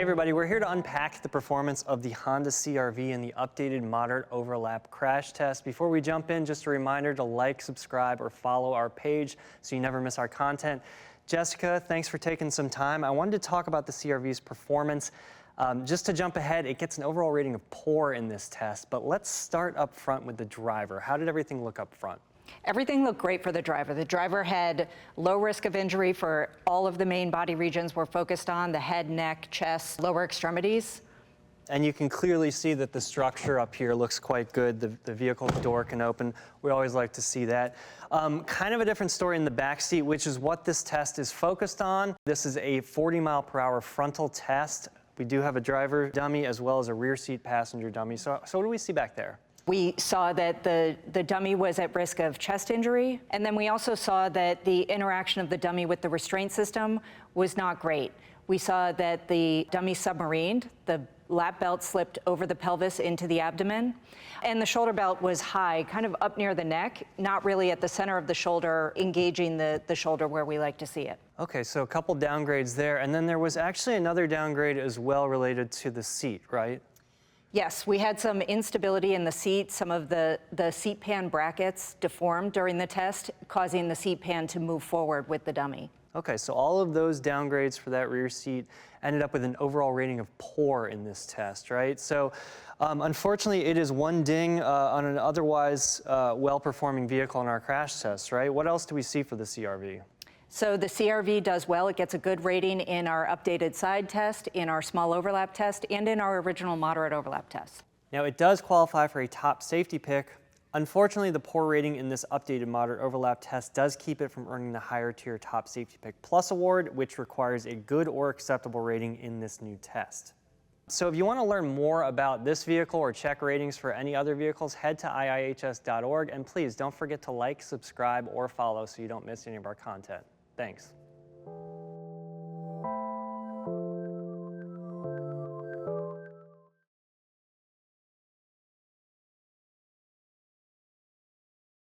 Hey everybody, we're here to unpack the performance of the Honda CR-V in the updated moderate overlap crash test. Before we jump in, just a reminder to like, subscribe, or follow our page so you never miss our content. Jessica, thanks for taking some time. I wanted to talk about the CR-V's performance. Just to jump ahead, it gets an overall rating of poor in this test, but let's start up front with the driver. How did everything look up front? Everything looked great for the driver. The driver had low risk of injury for all of the main body regions we're focused on: the head, neck, chest, lower extremities. And you can clearly see that the structure up here looks quite good. The vehicle door can open. We always like to see that. Kind of a different story in the back seat, which is what this test is focused on. This is a 40-mile-per-hour frontal test. We do have a driver dummy as well as a rear seat passenger dummy. So what do we see back there? We saw that the dummy was at risk of chest injury, and then we also saw that the interaction of the dummy with the restraint system was not great. We saw that the dummy submarined, the lap belt slipped over the pelvis into the abdomen, and the shoulder belt was high, kind of up near the neck, not really at the center of the shoulder, engaging the shoulder where we like to see it. Okay, so a couple downgrades there, and then there was actually another downgrade as well related to the seat, right? Yes, we had some instability in the seat. Some of the seat pan brackets deformed during the test, causing the seat pan to move forward with the dummy. Okay, so all of those downgrades for that rear seat ended up with an overall rating of poor in this test, right? So unfortunately, it is one ding on an otherwise well-performing vehicle in our crash test, right? What else do we see for the CR-V? So the CR-V does well. It gets a good rating in our updated side test, in our small overlap test, and in our original moderate overlap test. Now, it does qualify for a top safety pick. Unfortunately, the poor rating in this updated moderate overlap test does keep it from earning the higher tier top safety pick plus award, which requires a good or acceptable rating in this new test. So if you want to learn more about this vehicle or check ratings for any other vehicles, head to IIHS.org, and please don't forget to like, subscribe, or follow so you don't miss any of our content. Thanks.